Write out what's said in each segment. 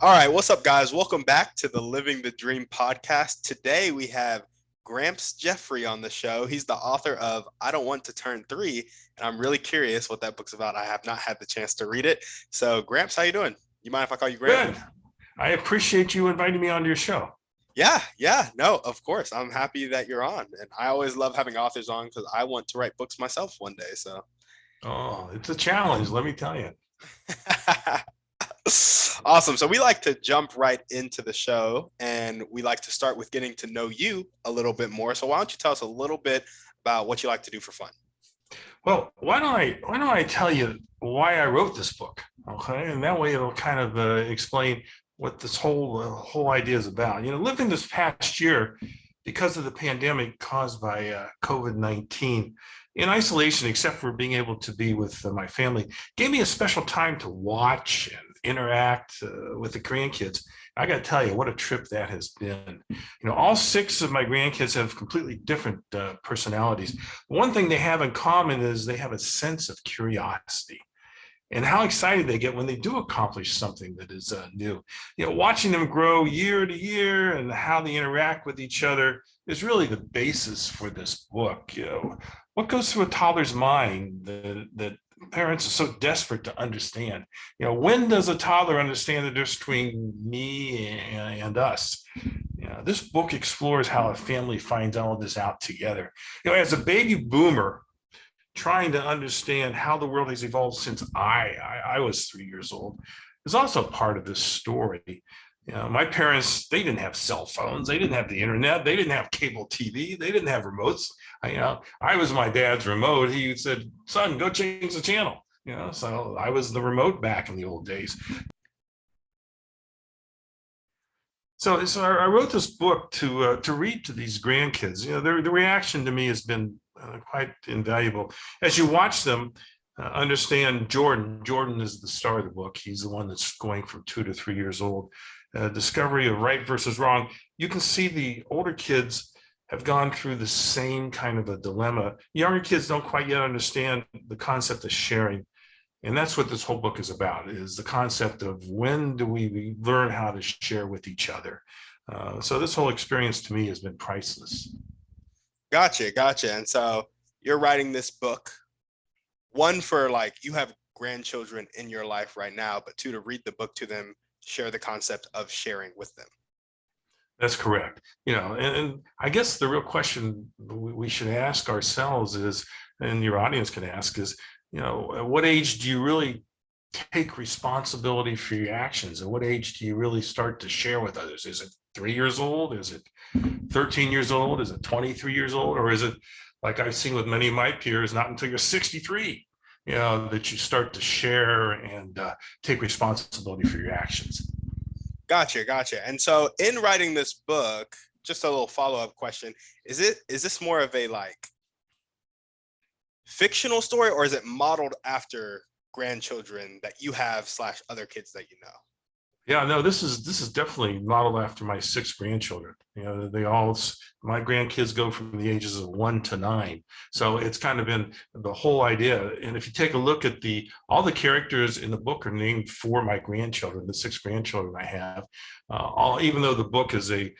All right, what's up, guys? Welcome back to the Living the Dream podcast. Today we have Gramps Jeffrey on the show. He's the author of I Don't Want to Turn Three, and I'm really curious what that book's about. I have not had the chance to read it. So, Gramps, how you doing? You mind if I call you Gramp? Good. I appreciate you inviting me onto your show. Yeah, no, of course. I'm happy that you're on, and I always love having authors on because I want to write books myself one day. So, Oh, it's a challenge, let me tell you. awesome. So we like to jump right into the show and we like to start with getting to know you a little bit more. So why don't you tell us a little bit about what you like to do for fun? Well, why don't I tell you why I wrote this book? Okay, and that way it'll kind of explain what this whole idea is about. Living this past year because of the pandemic caused by COVID-19 in isolation, except for being able to be with my family, gave me a special time to watch and interact with the grandkids. I got to tell you, what a trip that has been. All six of my grandkids have completely different personalities. One thing they have in common is they have a sense of curiosity and how excited they get when they do accomplish something that is new. Watching them grow year to year and how they interact with each other is really the basis for this book. What goes through a toddler's mind that parents are so desperate to understand? When does a toddler understand the difference between me and us? This book explores how a family finds all of this out together. As a baby boomer, trying to understand how the world has evolved since I was 3 years old is also part of this story. My parents, they didn't have cell phones, they didn't have the internet, they didn't have cable TV, they didn't have remotes. I was my dad's remote. He said, "Son, go change the channel." So I was the remote back in the old days. So I wrote this book to read to these grandkids. The reaction to me has been quite invaluable. As you watch them, understand Jordan. Jordan is the star of the book. He's the one that's going from 2 to 3 years old. Discovery of right versus wrong. You can see the older kids have gone through the same kind of a dilemma. Younger kids don't quite yet understand the concept of sharing. And that's what this whole book is about, is the concept of when do we learn how to share with each other. So this whole experience to me has been priceless. Gotcha. And so you're writing this book, one for like you have grandchildren in your life right now, but two, to read the book to them, share the concept of sharing with them. That's correct. And I guess the real question we should ask ourselves is, and your audience can ask is, at what age do you really take responsibility for your actions? At what age do you really start to share with others? Is it 3 years old? Is it 13 years old? Is it 23 years old? Or is it, like I've seen with many of my peers, not until you're 63, that you start to share and take responsibility for your actions? Gotcha. And so in writing this book, just a little follow-up question, is this more of a like fictional story, or is it modeled after grandchildren that you have slash other kids that you know? Yeah, no, this is definitely modeled after my six grandchildren. My grandkids go from the ages of 1 to 9. So it's kind of been the whole idea. And if you take a look at all the characters in the book are named for my grandchildren, the six grandchildren I have. Even though the book is a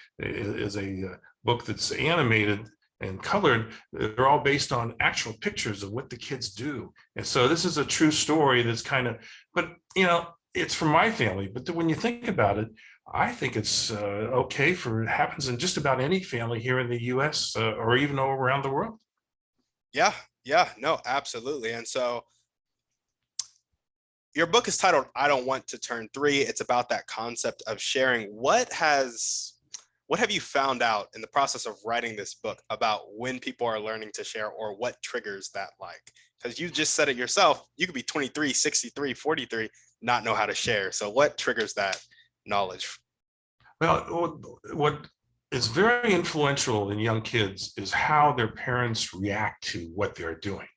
book that's animated and colored, they're all based on actual pictures of what the kids do. And so this is a true story that's but it's from my family. But when you think about it, I think it's okay it happens in just about any family here in the US or even around the world. Yeah, no, absolutely. And so your book is titled I Don't Want to Turn Three. It's about that concept of sharing. What have you found out in the process of writing this book about when people are learning to share, or what triggers that? Like, because you just said it yourself, you could be 23, 63, 43, not know how to share. So what triggers that knowledge? Well, what is very influential in young kids is how their parents react to what they're doing.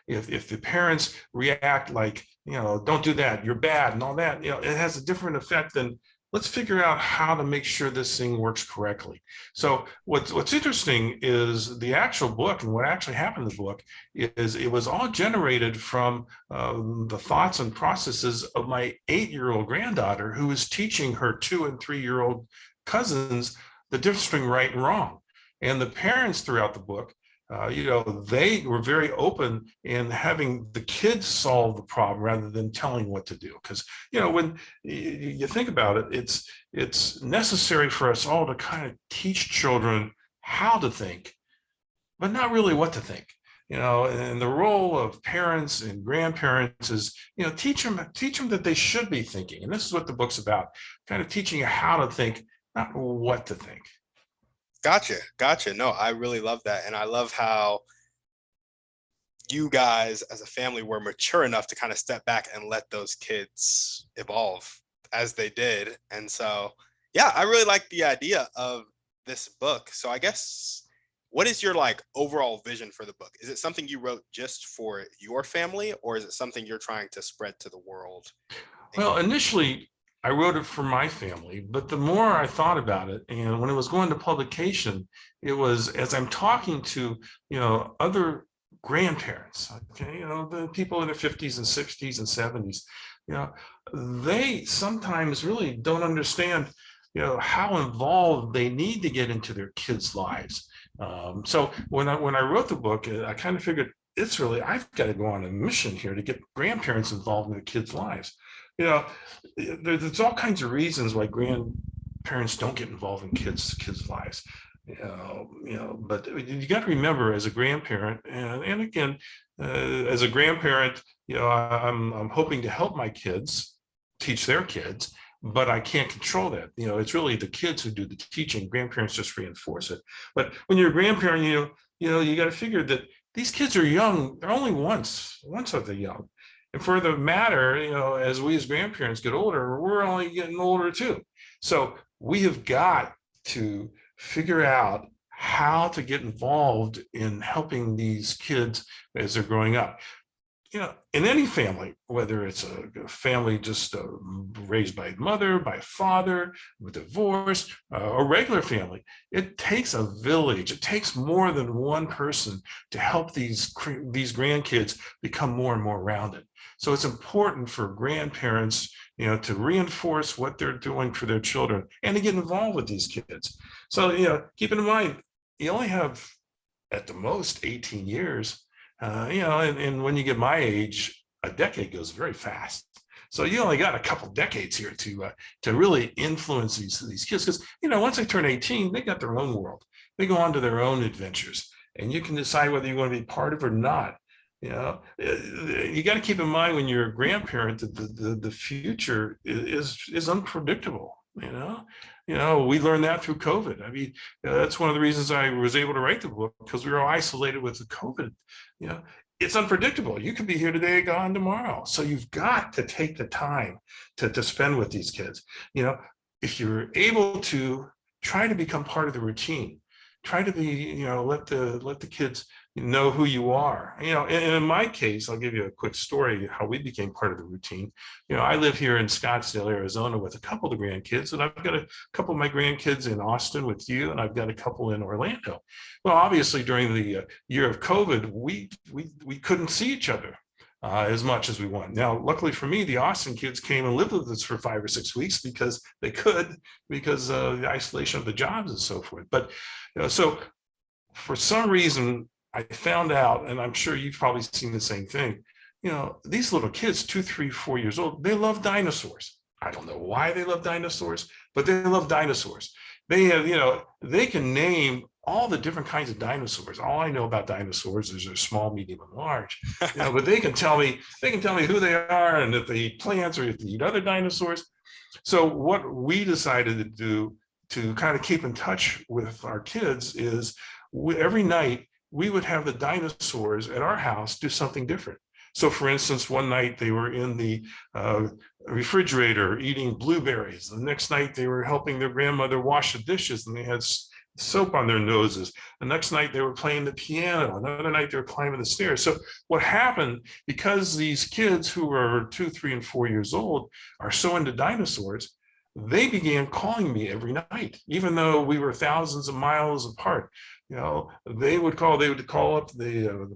If the parents react like, don't do that, you're bad and all that, it has a different effect than let's figure out how to make sure this thing works correctly. So what's interesting is the actual book, and what actually happened in the book is it was all generated from the thoughts and processes of my 8-year-old granddaughter, who was teaching her 2 and 3-year-old cousins the difference between right and wrong. And the parents throughout the book, they were very open in having the kids solve the problem rather than telling what to do. Because, when you think about it, it's necessary for us all to kind of teach children how to think, but not really what to think. And the role of parents and grandparents is, teach them that they should be thinking. And this is what the book's about, kind of teaching you how to think, not what to think. Gotcha. No, I really love that. And I love how you guys as a family were mature enough to kind of step back and let those kids evolve as they did. And so, yeah, I really like the idea of this book. So I guess, what is your like overall vision for the book? Is it something you wrote just for your family, or is it something you're trying to spread to the world? Well, initially, I wrote it for my family, but the more I thought about it, and when it was going to publication, it was as I'm talking to, other grandparents, okay, the people in their 50s and 60s and 70s, they sometimes really don't understand, how involved they need to get into their kids' lives. So when I wrote the book, I kind of figured I've got to go on a mission here to get grandparents involved in their kids' lives. There's all kinds of reasons why grandparents don't get involved in kids' lives. But you got to remember, as a grandparent, and again, as a grandparent, I'm hoping to help my kids teach their kids, but I can't control that. It's really the kids who do the teaching. Grandparents just reinforce it. But when you're a grandparent, you got to figure that these kids are young. They're only once are they young. And for the matter, as we as grandparents get older, we're only getting older too. So we have got to figure out how to get involved in helping these kids as they're growing up. In any family, whether it's a family just raised by mother, by father, with divorce, a regular family, it takes a village. It takes more than one person to help these grandkids become more and more rounded. So it's important for grandparents, to reinforce what they're doing for their children and to get involved with these kids. So, keep in mind, you only have at the most 18 years. And when you get my age, a decade goes very fast. So you only got a couple decades here to really influence these kids, because once they turn 18, they got their own world. They go on to their own adventures, and you can decide whether you want to be part of it or not. You got to keep in mind, when you're a grandparent, that the future is unpredictable. We learned that through COVID. I mean, that's one of the reasons I was able to write the book, because we were isolated with the COVID. It's unpredictable. You could be here today, gone tomorrow. So you've got to take the time to spend with these kids. If you're able to, try to become part of the routine. Try to be, let the kids know who you are. And in my case, I'll give you a quick story how we became part of the routine. I live here in Scottsdale, Arizona, with a couple of the grandkids, and I've got a couple of my grandkids in Austin with you, and I've got a couple in Orlando. Well, obviously, during the year of COVID, we couldn't see each other as much as we want. Now, luckily for me, the Austin kids came and lived with us for 5 or 6 weeks because they could, because of the isolation of the jobs and so forth. But so for some reason, I found out, and I'm sure you've probably seen the same thing, these little kids, 2, 3, 4 years old, they love dinosaurs. I don't know why they love dinosaurs, but they love dinosaurs. They have, they can name all the different kinds of dinosaurs. All I know about dinosaurs is they're small, medium, and large. But they can tell me who they are, and if they eat plants or if they eat other dinosaurs. So what we decided to do to kind of keep in touch with our kids is every night we would have the dinosaurs at our house do something different. So for instance, one night they were in the refrigerator eating blueberries. The next night they were helping their grandmother wash the dishes, and they had soap on their noses. The next night they were playing the piano. Another night they were climbing the stairs. So what happened, because these kids who are 2, 3, and 4 years old are so into dinosaurs, they began calling me every night, even though we were thousands of miles apart. They would call up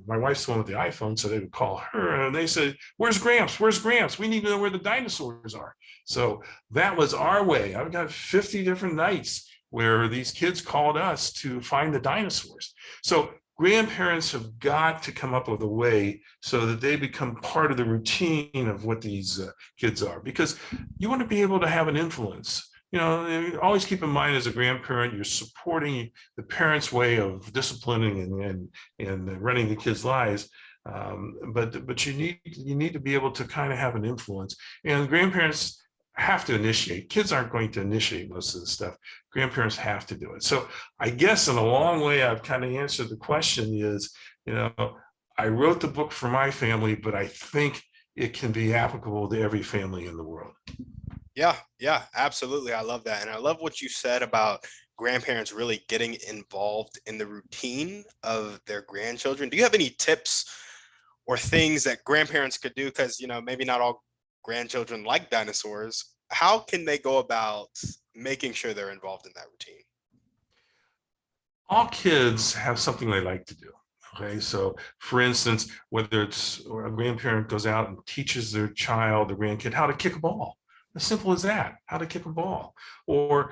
my wife's the one with the iPhone, so they would call her and they said, "Where's Gramps? Where's Gramps? We need to know where the dinosaurs are." So that was our way. I've got 50 different nights where these kids called us to find the dinosaurs. So grandparents have got to come up with a way so that they become part of the routine of what these kids are, because you want to be able to have an influence. Always keep in mind, as a grandparent, you're supporting the parents' way of disciplining and running the kids' lives. But you need to be able to kind of have an influence. And grandparents have to initiate. Kids aren't going to initiate most of the stuff. Grandparents have to do it. So I guess in a long way, I've kind of answered the question is, I wrote the book for my family, but I think it can be applicable to every family in the world. Yeah, absolutely. I love that. And I love what you said about grandparents really getting involved in the routine of their grandchildren. Do you have any tips or things that grandparents could do? Because, maybe not all grandchildren like dinosaurs. How can they go about making sure they're involved in that routine? All kids have something they like to do. Okay, so for instance, whether it's a grandparent goes out and teaches their child or grandkid how to kick a ball, as simple as that, how to kick a ball, or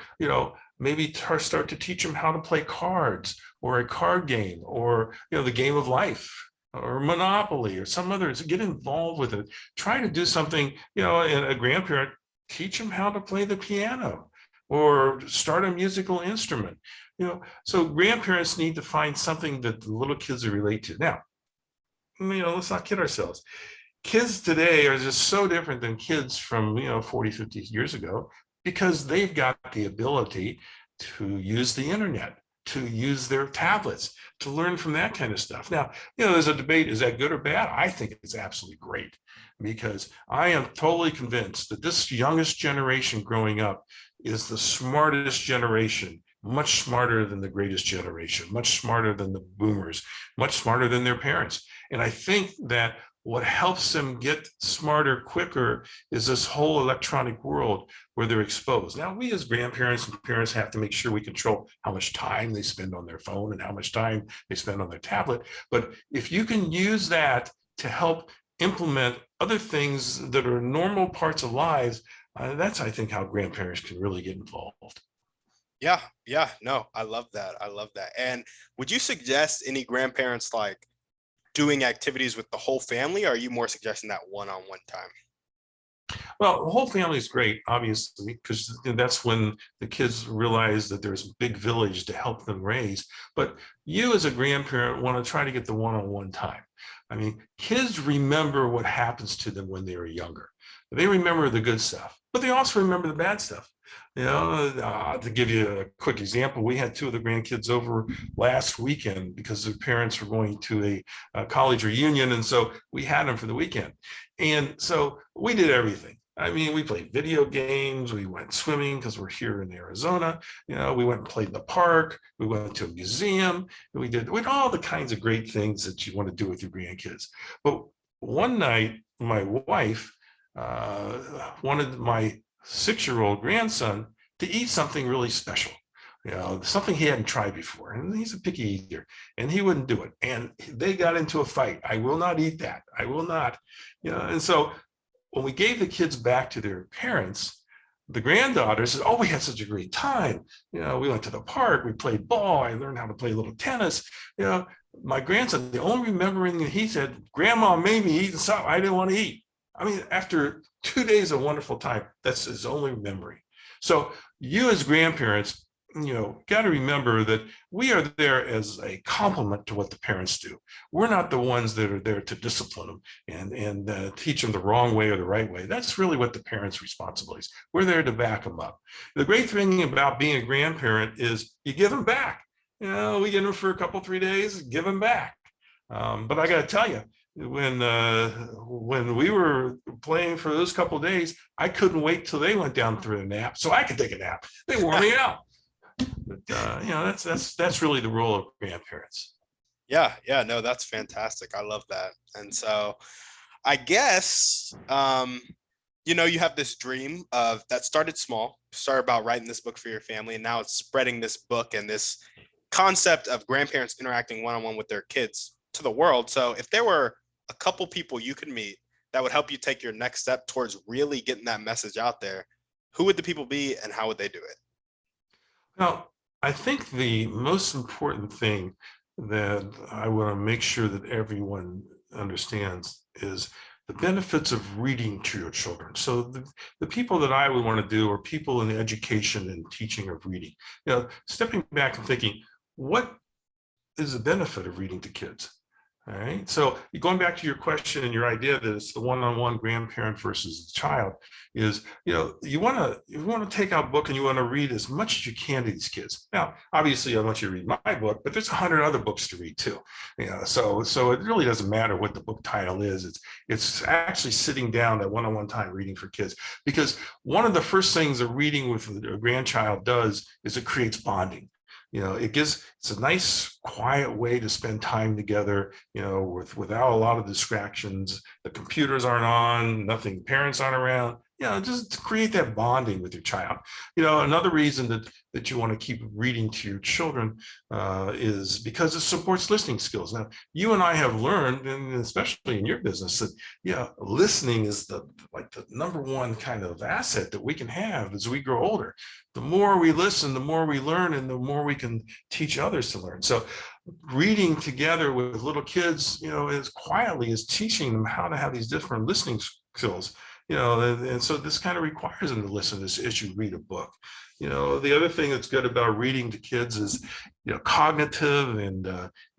maybe start to teach them how to play cards or a card game, or the game of life or Monopoly or some others. Get involved with it. Try to do something. And a grandparent, teach them how to play the piano or start a musical instrument. So grandparents need to find something that the little kids relate to. Now, let's not kid ourselves. Kids today are just so different than kids from 40, 50 years ago, because they've got the ability to use the internet, to use their tablets, to learn from that kind of stuff. Now, there's a debate, is that good or bad? I think it's absolutely great, because I am totally convinced that this youngest generation growing up is the smartest generation, much smarter than the greatest generation, much smarter than the boomers, much smarter than their parents. And I think that what helps them get smarter quicker is this whole electronic world where they're exposed. Now, we as grandparents and parents have to make sure we control how much time they spend on their phone and how much time they spend on their tablet. But if you can use that to help implement other things that are normal parts of lives, that's, I think, how grandparents can really get involved. Yeah, no, I love that. And would you suggest any grandparents doing activities with the whole family, or are you more suggesting that one-on-one time? Well, the whole family is great, obviously, because that's when the kids realize that there's a big village to help them raise. But you as a grandparent want to try to get the one-on-one time. I mean, kids remember what happens to them when they were younger. They remember the good stuff, but they also remember the bad stuff. To give you a quick example, we had two of the grandkids over last weekend because their parents were going to a college reunion. And so we had them for the weekend. And so we did everything. I mean, we played video games. We went swimming because we're here in Arizona. We went and played in the park. We went to a museum. We did all the kinds of great things that you want to do with your grandkids. But one night, my wife wanted my 6-year-old grandson to eat something really special, something he hadn't tried before. And he's a picky eater, and he wouldn't do it. And they got into a fight. I will not eat that. I will not. And so when we gave the kids back to their parents, the granddaughter said, "Oh, we had such a great time. We went to the park. We played ball. I learned how to play a little tennis." My grandson, the only remembering that he said, "Grandma made me eat something I didn't want to eat." I mean, after 2 days of wonderful time, that's his only memory. So you as grandparents, got to remember that we are there as a complement to what the parents do. We're not the ones that are there to discipline them and teach them the wrong way or the right way. That's really what the parents' responsibility is. We're there to back them up. The great thing about being a grandparent is you give them back. We get them for a couple, 3 days, give them back. But I got to tell you, when we were playing for those couple of days, I couldn't wait till they went down for a nap so I could take a nap. They wore me out. But that's really the role of grandparents. Yeah, no, that's fantastic. I love that. And so I guess you know, you have this dream of that started small, started about writing this book for your family, and now it's spreading this book and this concept of grandparents interacting one-on-one with their kids to the world. So if there were a couple people you could meet that would help you take your next step towards really getting that message out there, who would the people be and how would they do it? Now, I think the most important thing that I want to make sure that everyone understands is the benefits of reading to your children. So the people that I would want to do are people in the education and teaching of reading. Stepping back and thinking, what is the benefit of reading to kids? All right. So going back to your question and your idea that it's the one-on-one grandparent versus the child is, you want to take out a book and you want to read as much as you can to these kids. Now, obviously, I want you to read my book, but there's 100 other books to read too. So it really doesn't matter what the book title is. It's actually sitting down that one-on-one time reading for kids, because one of the first things a reading with a grandchild does is it creates bonding. It's a nice, quiet way to spend time together, without a lot of distractions. The computers aren't on, nothing, parents aren't around, just to create that bonding with your child. Another reason that you want to keep reading to your children is because it supports listening skills. Now, you and I have learned, and especially in your business, that listening is the number one kind of asset that we can have as we grow older. The more we listen, the more we learn, and the more we can teach others to learn. So reading together with little kids, is quietly is teaching them how to have these different listening skills. And so this kind of requires them to listen as you read a book. The other thing that's good about reading to kids is, cognitive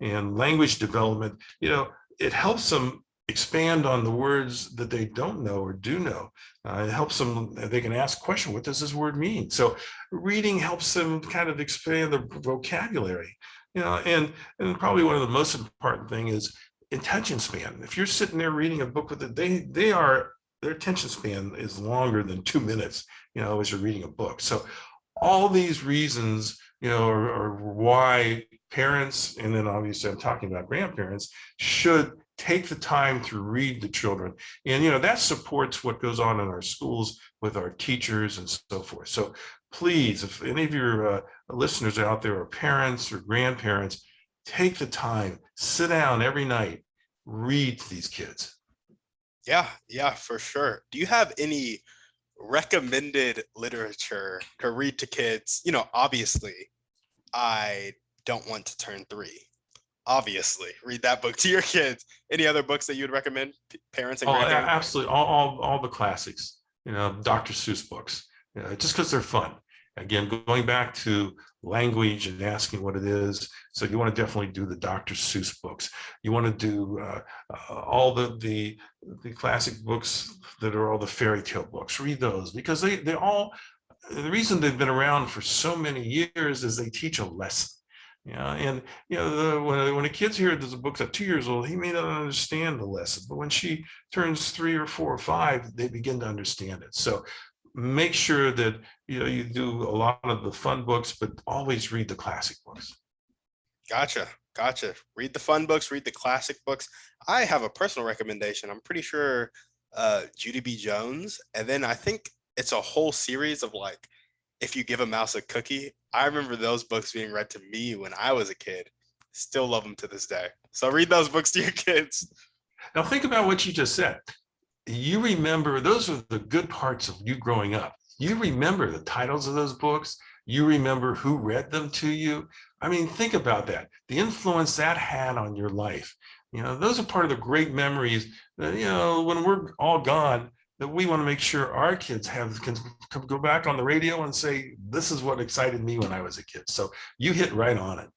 and language development. It helps them expand on the words that they don't know or do know. It helps them, they can ask a question, what does this word mean? So reading helps them kind of expand their vocabulary. And probably one of the most important thing is attention span. If you're sitting there reading a book with it, their attention span is longer than 2 minutes, as you're reading a book. So all these reasons, are why parents, and then obviously I'm talking about grandparents, should take the time to read to children. And, that supports what goes on in our schools with our teachers and so forth. So please, if any of your listeners out there are parents or grandparents, take the time, sit down every night, read to these kids. Yeah, for sure. Do you have any recommended literature to read to kids? Obviously, I don't want to turn 3. Obviously, read that book to your kids. Any other books that you would recommend parents and grandparents? Absolutely. All the classics, Dr. Seuss books, just because they're fun. Again, going back to language and asking what it is. So you want to definitely do the Dr. Seuss books. You want to do all the classic books that are all the fairy tale books. Read those, because they all, the reason they've been around for so many years is they teach a lesson. And when a kid's here, there's a book at 2 years old, he may not understand the lesson, but when she turns 3 or 4 or 5, they begin to understand it. So make sure that you do a lot of the fun books, but always read the classic books. Gotcha. Read the fun books, read the classic books. I have a personal recommendation. I'm pretty sure Judy B. Jones, and then I think it's a whole series of If You Give a Mouse a Cookie. I remember those books being read to me when I was a kid. Still love them to this day. So read those books to your kids. Now think about what you just said. You remember, those are the good parts of you growing up. You remember the titles of those books. You remember who read them to you. I mean, think about that. The influence that had on your life. Those are part of the great memories that, when we're all gone, that we want to make sure our kids can go back on the radio and say, this is what excited me when I was a kid. So you hit right on it.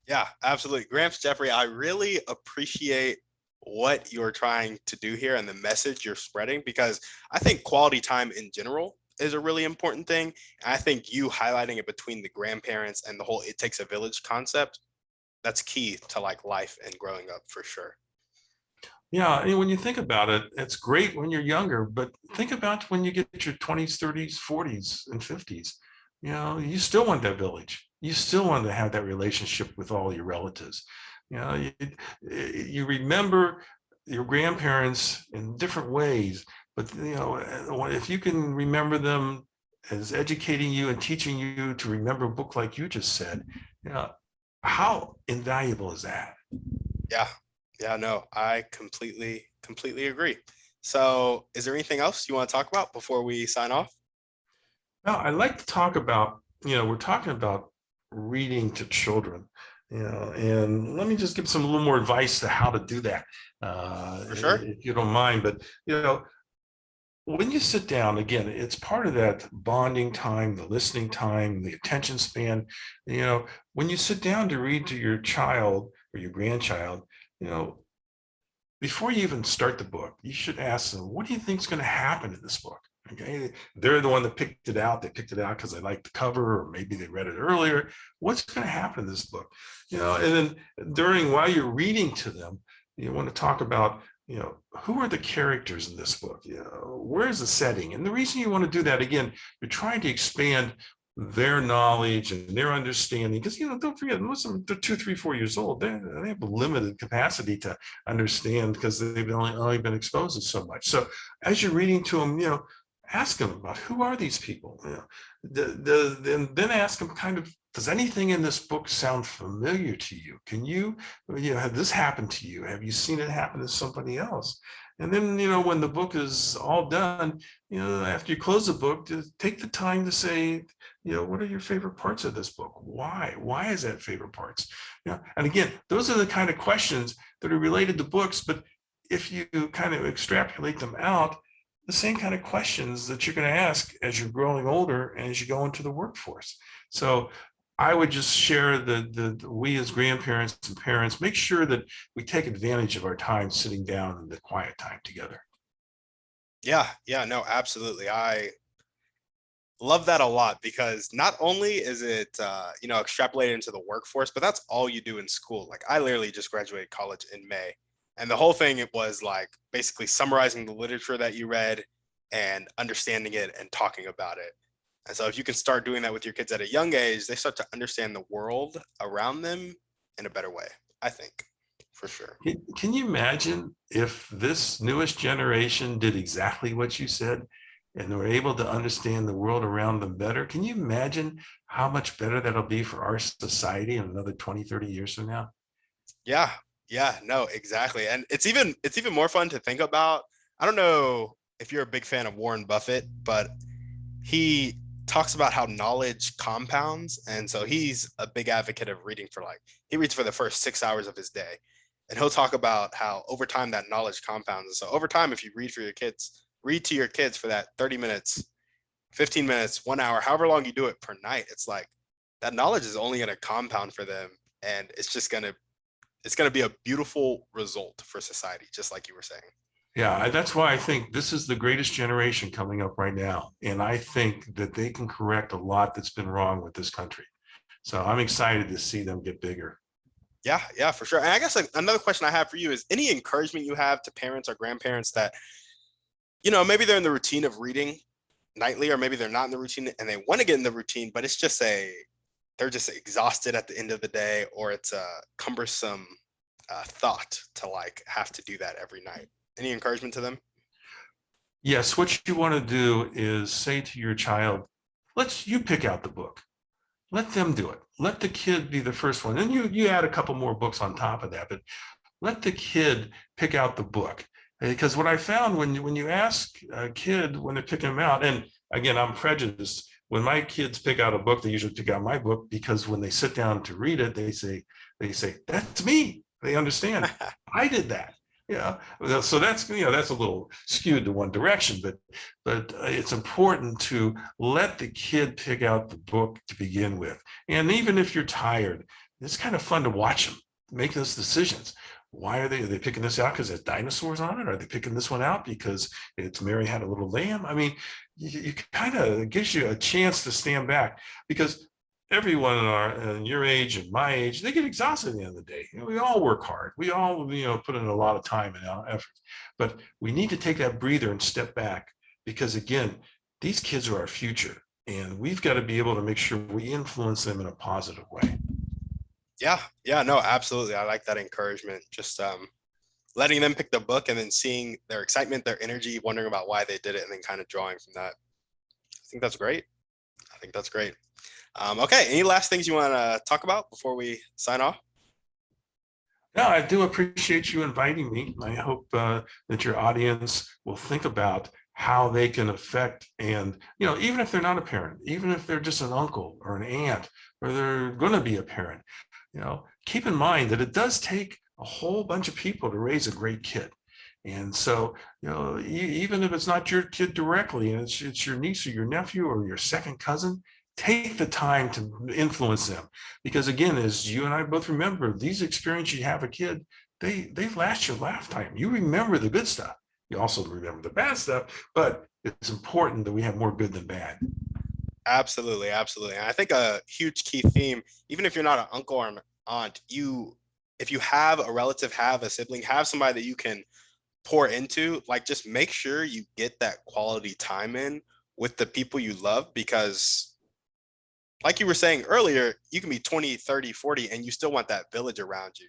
Yeah, absolutely. Gramps Jeffrey, I really appreciate what you're trying to do here and the message you're spreading, because I think quality time in general is a really important thing. And I think you highlighting it between the grandparents and the whole "it takes a village" concept, that's key to life and growing up for sure. Yeah, and when you think about it, it's great when you're younger, but think about when you get your 20s, 30s, 40s, and 50s. You still want that village. You still want to have that relationship with all your relatives. You remember your grandparents in different ways, But if you can remember them as educating you and teaching you to remember a book like you just said, how invaluable is that? Yeah. Yeah, no, I completely agree. So, is there anything else you want to talk about before we sign off? Now, I'd like to talk about, we're talking about reading to children, and let me just give some a little more advice to how to do that, For sure. if you don't mind. But, when you sit down, again, it's part of that bonding time, the listening time, the attention span. When you sit down to read to your child or your grandchild, you know, before you even start the book, you should ask them, what do you think is going to happen in this book? Okay, they're the one that picked it out. They picked it out because they liked the cover, or maybe they read it earlier. What's going to happen in this book? And then while you're reading to them, you want to talk about, who are the characters in this book? Where's the setting? And the reason you want to do that, again, you're trying to expand their knowledge and their understanding, because don't forget, most of them, they're 2, 3, 4 years old. They have a limited capacity to understand because they've only been exposed to so much. So as you're reading to them, ask them about, who are these people. Then ask them, kind of, does anything in this book sound familiar to you? Can have this happened to you? Have you seen it happen to somebody else? And then, when the book is all done, after you close the book, just take the time to say, what are your favorite parts of this book? Why is that favorite parts? And again, those are the kind of questions that are related to books, but if you kind of extrapolate them out, the same kind of questions that you're going to ask as you're growing older and as you go into the workforce. So I would just share that we as grandparents and parents, make sure that we take advantage of our time sitting down in the quiet time together. Yeah, no, absolutely. I love that a lot because not only is it extrapolated into the workforce, but that's all you do in school. Like I literally just graduated college in May, and the whole thing, it was like basically summarizing the literature that you read and understanding it and talking about it. And so if you can start doing that with your kids at a young age, they start to understand the world around them in a better way, I think, for sure. Can you imagine if this newest generation did exactly what you said and were able to understand the world around them better? Can you imagine how much better that'll be for our society in another 20, 30 years from now? Yeah, yeah, no, exactly. And it's even more fun to think about. I don't know if you're a big fan of Warren Buffett, but he talks about how knowledge compounds. And so he's a big advocate of reading he reads for the first 6 hours of his day. And he'll talk about how over time that knowledge compounds. And so over time, if you read to your kids for that 30 minutes, 15 minutes, 1 hour, however long you do it per night, it's like that knowledge is only going to compound for them. And it's going to be a beautiful result for society, just like you were saying. Yeah, that's why I think this is the greatest generation coming up right now. And I think that they can correct a lot that's been wrong with this country. So I'm excited to see them get bigger. Yeah, for sure. And I guess like another question I have for you is any encouragement you have to parents or grandparents that, maybe they're in the routine of reading nightly, or maybe they're not in the routine and they want to get in the routine, but they're just exhausted at the end of the day, or it's a cumbersome thought to like have to do that every night. Any encouragement to them? Yes, what you want to do is say to your child, you pick out the book. Let them do it. Let the kid be the first one. And you add a couple more books on top of that, but let the kid pick out the book. Because what I found when you ask a kid when they're picking them out, and again, I'm prejudiced. When my kids pick out a book, they usually pick out my book, because when they sit down to read it, they say, that's me. They understand. I did that. Yeah. So that's a little skewed to one direction, but it's important to let the kid pick out the book to begin with. And even if you're tired, it's kind of fun to watch them make those decisions. Why are they picking this out because there's dinosaurs on it? Are they picking this one out because it's Mary Had a Little Lamb? I mean, you kind of, it gives you a chance to stand back, because everyone in your age and my age, they get exhausted at the end of the day. We all work hard. We all, put in a lot of time and effort, but we need to take that breather and step back, because again, these kids are our future, and we've got to be able to make sure we influence them in a positive way. Yeah, no, absolutely. I like that encouragement. Just letting them pick the book and then seeing their excitement, their energy, wondering about why they did it, and then kind of drawing from that. I think that's great. I think that's great. Okay, any last things you want to talk about before we sign off? No, I do appreciate you inviting me. I hope that your audience will think about how they can affect, and even if they're not a parent, even if they're just an uncle or an aunt, or they're going to be a parent, keep in mind that it does take a whole bunch of people to raise a great kid. And so, even if it's not your kid directly, and it's your niece or your nephew or your second cousin, take the time to influence them. Because again, as you and I both remember, these experiences you have a kid, they last your lifetime. You remember the good stuff. You also remember the bad stuff, but it's important that we have more good than bad. Absolutely, absolutely. And I think a huge key theme, even if you're not an uncle or an aunt, if you have a relative, have a sibling, have somebody that you can pour into, like just make sure you get that quality time in with the people you love, because like you were saying earlier, you can be 20, 30, 40, and you still want that village around you.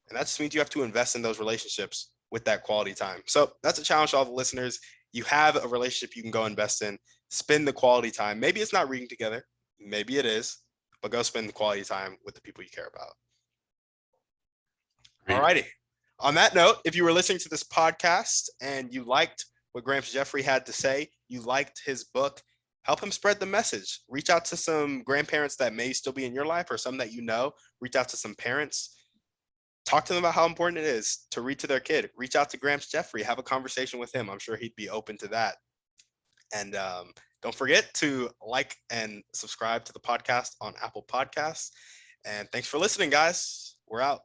And that just means you have to invest in those relationships with that quality time. So that's a challenge to all the listeners. You have a relationship you can go invest in, spend the quality time. Maybe it's not reading together, maybe it is, but go spend the quality time with the people you care about. All Great. righty. On that note, if you were listening to this podcast and you liked what Gramps Jeffrey had to say, you liked his book, help him spread the message. Reach out to some grandparents that may still be in your life or some that you know. Reach out to some parents. Talk to them about how important it is to read to their kid. Reach out to Gramps Jeffrey. Have a conversation with him. I'm sure he'd be open to that. And don't forget to like and subscribe to the podcast on Apple Podcasts. And thanks for listening, guys. We're out.